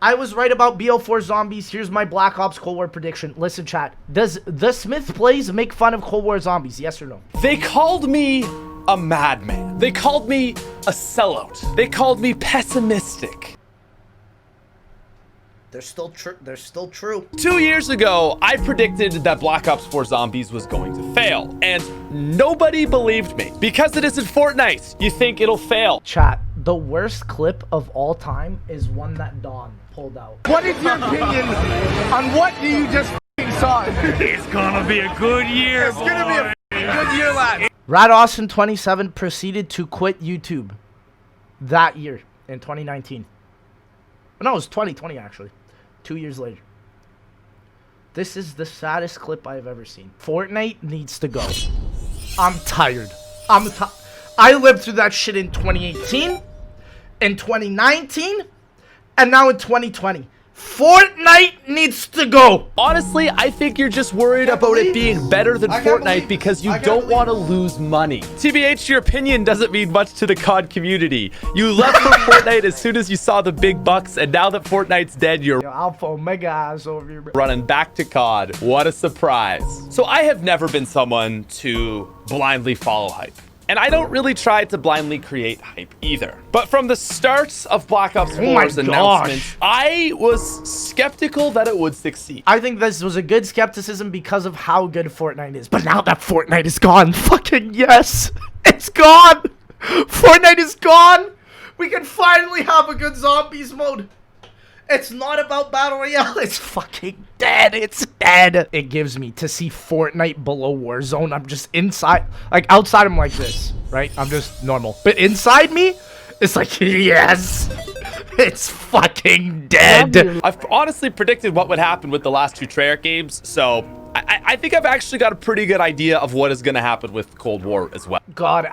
I was right about BO4 zombies. Here's my Black Ops Cold War prediction. Listen, chat. Does the Smith plays make fun of Cold War zombies? Yes or no? They called me a madman. They called me a sellout. They called me pessimistic. They're still true. They're still true. 2 years ago, I predicted that Black Ops 4 Zombies was going to fail, and nobody believed me. Because it isn't Fortnite, you think it'll fail. Chat, the worst clip of all time is one that Dawn pulled out. What is your opinion on what do you just saw? It's gonna be a good year. It's gonna be a good year, lad. Rad Austin 27 proceeded to quit YouTube that year in 2019. No, it was 2020 actually. 2 years later. This is the saddest clip I've ever seen. Fortnite needs to go. I'm tired. I lived through that shit in 2018, in 2019, and now in 2020. Fortnite needs to go. Honestly, I think you're just worried about it being better than Fortnite because you don't want to lose money. TBH, your opinion doesn't mean much to the COD community. You left for Fortnite as soon as you saw the big bucks, and now that Fortnite's dead, you're Alpha Omega ass over here, bro. running back to COD. What a surprise. So I have never been someone to blindly follow hype. And I don't really try to blindly create hype either. But from the start of Black Ops 4's announcement, I was skeptical that it would succeed. I think this was a good skepticism because of how good Fortnite is. But now that Fortnite is gone, fucking yes, it's gone. Fortnite is gone. We can finally have a good zombies mode. It's not about Battle Royale. It's fucking dead. It's dead. It gives me to see Fortnite below Warzone. I'm just inside. Like, outside, I'm like this, right? I'm just normal. But inside me, it's like, yes. It's fucking dead. I've honestly predicted what would happen with the last two Treyarch games, so I think I've actually got a pretty good idea of what is going to happen with Cold War as well. God,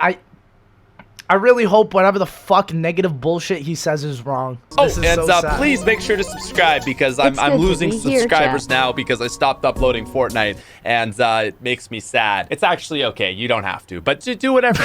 I really hope whatever the fuck negative bullshit he says is wrong. This is so sad. Please make sure to subscribe because I'm losing subscribers now because I stopped uploading Fortnite and it makes me sad. It's actually okay. You don't have to, but do whatever.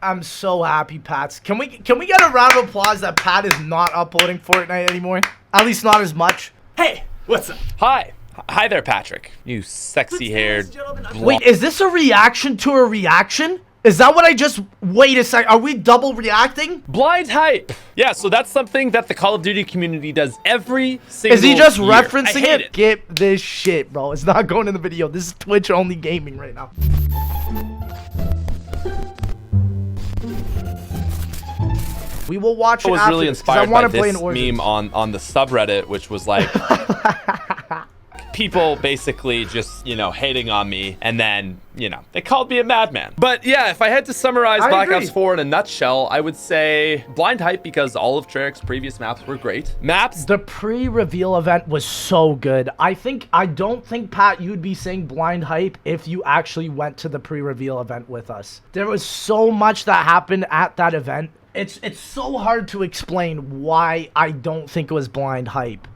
I'm so happy, Pats. Can we get a round of applause that Pat is not uploading Fortnite anymore? At least not as much. Hey, what's up? Hi there, Patrick. You sexy-haired. Wait, is this a reaction to a reaction? Is that what I just... Wait a sec. Are we double reacting? Blind hype. Yeah, so that's something that the Call of Duty community does every single year. Is he just year. referencing it? Get this shit, bro. It's not going in the video. This is Twitch only gaming right now. We will watch it after. I was really inspired by this play meme on the subreddit, which was like... people basically just, you know, hating on me, and then, you know, they called me a madman. But yeah, if I had to summarize Black Ops 4 in a nutshell, I would say blind hype because all of Treyarch's previous maps were great. The pre-reveal event was so good. I don't think, Pat, you'd be saying blind hype if you actually went to the pre-reveal event with us. There was so much that happened at that event. It's so hard to explain why I don't think it was blind hype.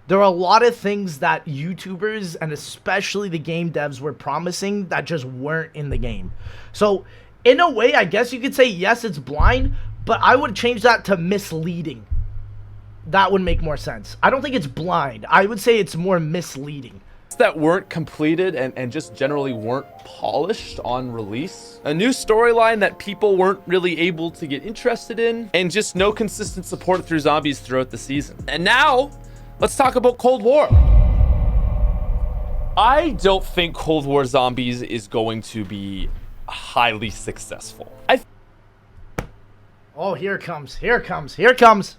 There are a lot of things that YouTubers and especially the game devs were promising that just weren't in the game. So, in a way, I guess you could say, yes, it's blind, but I would change that to misleading. That would make more sense. I don't think it's blind. I would say it's more misleading. That weren't completed and just generally weren't polished on release. A new storyline that people weren't really able to get interested in, and just no consistent support through zombies throughout the season. And now... let's talk about Cold War. I don't think Cold War Zombies is going to be highly successful. Oh, here it comes. Here it comes. Here it comes.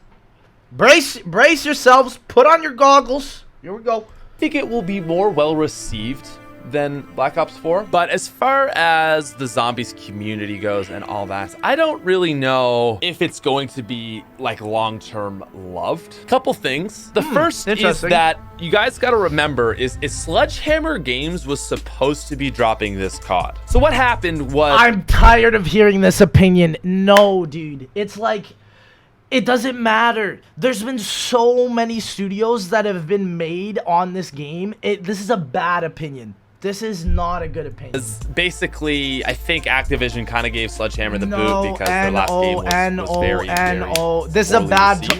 Brace yourselves. Put on your goggles. Here we go. I think it will be more well received than Black Ops 4. But as far as the zombies community goes and all that, I don't really know if it's going to be like long-term loved. Couple things. The first is that you guys got to remember is Sledgehammer Games was supposed to be dropping this COD. So what happened was... I'm tired of hearing this opinion. No, dude. It's like... it doesn't matter. There's been so many studios that have been made on this game. This is a bad opinion. This is not a good opinion. Basically, I think Activision kind of gave Sledgehammer the boot because their last game was very, very This is a bad so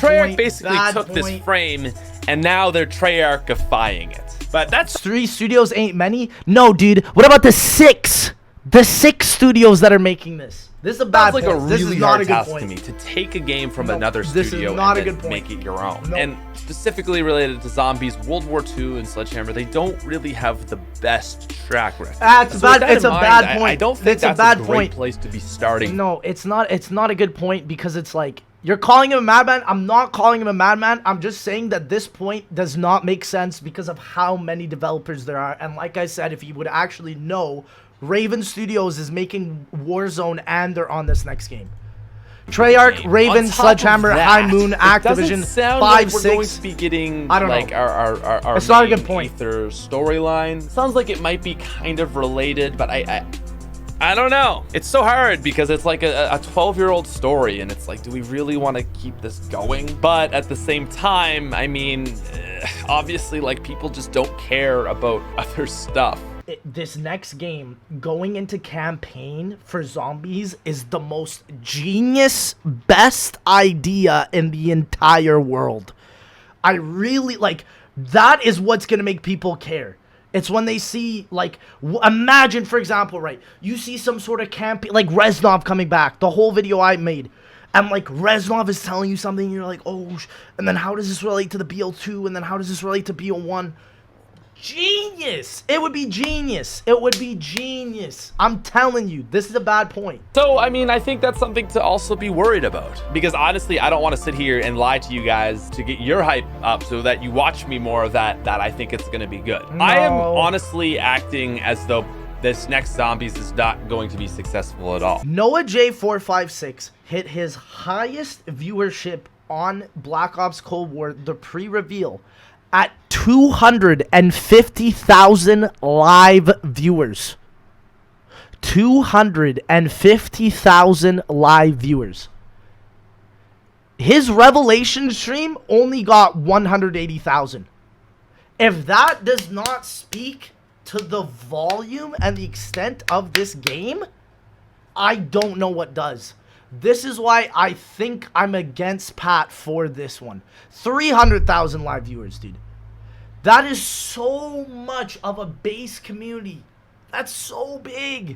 Treyarch point. basically took this frame, and now they're Treyarchifying it. But that's 3 studios ain't many. No, dude. What about the 6? The 6 studios that are making this. This is a bad like point. a This is really not hard a good task point. to me to take a game from another this is studio not and a then good point. make it your own. No. And specifically related to Zombies, World War II and Sledgehammer, they don't really have the best track record. It's So with bad. that It's in a mind, bad point. I don't think It's a that's bad a great point. place to be starting. No, it's not. It's not a good point because it's like you're calling him a madman. I'm not calling him a madman. I'm just saying that this point does not make sense because of how many developers there are. And like I said, if you would actually know, Raven Studios is making Warzone and they're on this next game. Treyarch, Raven, On top Sledgehammer, of that, High Moon, it Activision, doesn't sound 5, like we're going 6. to be getting I don't like know. our It's not a main good point. Aether storyline. Sounds like it might be kind of related, but I don't know. It's so hard because it's like a 12-year-old story, and it's like, do we really want to keep this going? But at the same time, I mean, obviously, like, people just don't care about other stuff. This next game going into campaign for zombies is the most genius, best idea in the entire world. I really like that is what's gonna make people care. It's when they see, like, imagine, for example, right, you see some sort of campaign, like Reznov coming back, the whole video I made, and like Reznov is telling you something, and you're like, oh, and then how does this relate to the BO2, and then how does this relate to BO1? Genius! It would be genius. It would be genius. I'm telling you, this is a bad point. So, I mean, I think that's something to also be worried about. Because honestly, I don't want to sit here and lie to you guys to get your hype up so that you watch me more of that I think it's going to be good. No. I am honestly acting as though this next Zombies is not going to be successful at all. Noah J456 hit his highest viewership on Black Ops Cold War, the pre-reveal, at 250,000 live viewers. 250,000 live viewers. His revelation stream only got 180,000. If that does not speak to the volume and the extent of this game, I don't know what does. This is why I think I'm against Pat for this one. 300,000 live viewers, dude. That is so much of a base community. That's so big.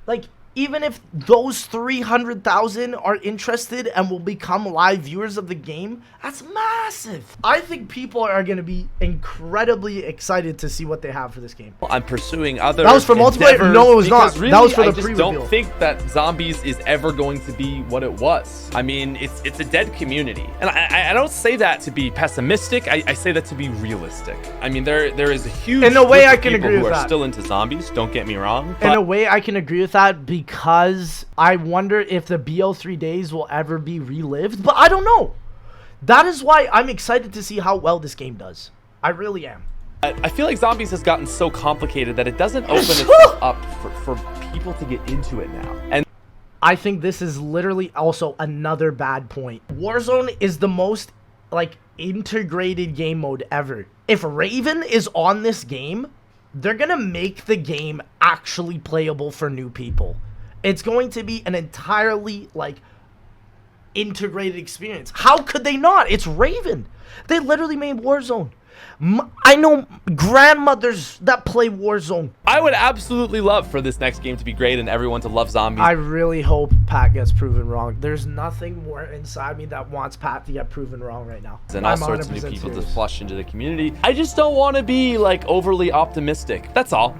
Like, even if those 300,000 are interested and will become live viewers of the game, that's massive. I think people are going to be incredibly excited to see what they have for this game. I'm pursuing other That was for multiplayer? endeavors No, it was not. because really, That was for the I just pre-reveal. don't think that Zombies is ever going to be what it was. I mean, it's a dead community. And I don't say that to be pessimistic. I say that to be realistic. I mean, there is a huge In a way, group I of can people agree who with are that. still into Zombies. Don't get me wrong. In But a way, I can agree with that because I wonder if the BO3 days will ever be relived, but I don't know. That is why I'm excited to see how well this game does. I really am. I feel like Zombies has gotten so complicated that it doesn't open itself up for people to get into it now. And I think this is literally also another bad point. Warzone is the most, like, integrated game mode ever. If Raven is on this game, they're gonna make the game actually playable for new people. It's going to be an entirely, like, integrated experience. How could they not? It's Raven. They literally made Warzone. I know grandmothers that play Warzone. I would absolutely love for this next game to be great and everyone to love Zombies. I really hope Pat gets proven wrong. There's nothing more inside me that wants Pat to get proven wrong right now. And all I'm sorts of new 100% people to serious. flush into the community. I just don't want to be like overly optimistic. That's all.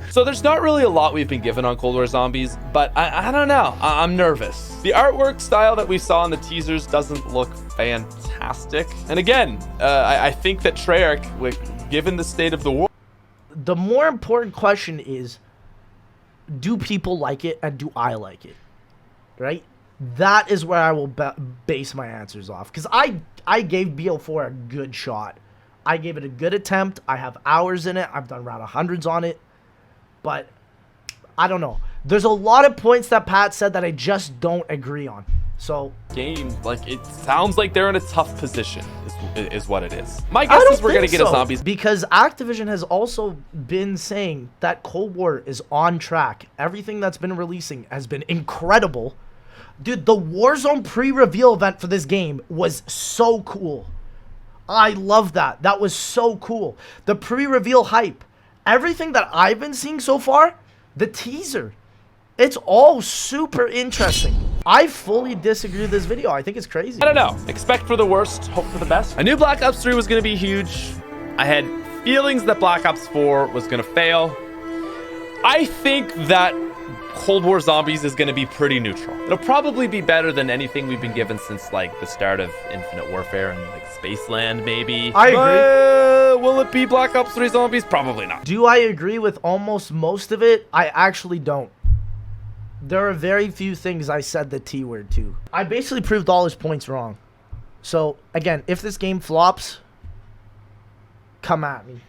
So there's not really a lot we've been given on Cold War Zombies, but I don't know. I'm nervous. The artwork style that we saw in the teasers doesn't look fantastic. And again, I think that Treyarch, given the state of the world, The more important question is, do people like it and do I like it? Right? That is where I will base my answers off. Because I gave BO4 a good shot. I gave it a good attempt. I have hours in it. I've done around 100s on it. But I don't know. There's a lot of points that Pat said that I just don't agree on. So game, like, it sounds like they're in a tough position is what it is. My guess is we're gonna get a zombies because Activision has also been saying that Cold War is on track. Everything that's been releasing has been incredible. Dude, the Warzone pre-reveal event for this game was so cool. I love that. That was so cool. The pre-reveal hype, everything that I've been seeing so far, the teaser, it's all super interesting. I fully disagree with this video. I think it's crazy. I don't know. Expect for the worst, hope for the best. I knew Black Ops 3 was going to be huge. I had feelings that Black Ops 4 was going to fail. I think that Cold War Zombies is going to be pretty neutral. It'll probably be better than anything we've been given since, like, the start of Infinite Warfare and, like, Spaceland, maybe. I agree. Will it be Black Ops 3 Zombies? Probably not. Do I agree with almost most of it? I actually don't. There are very few things I said the T word to. I basically proved all his points wrong. So, again, if this game flops, come at me.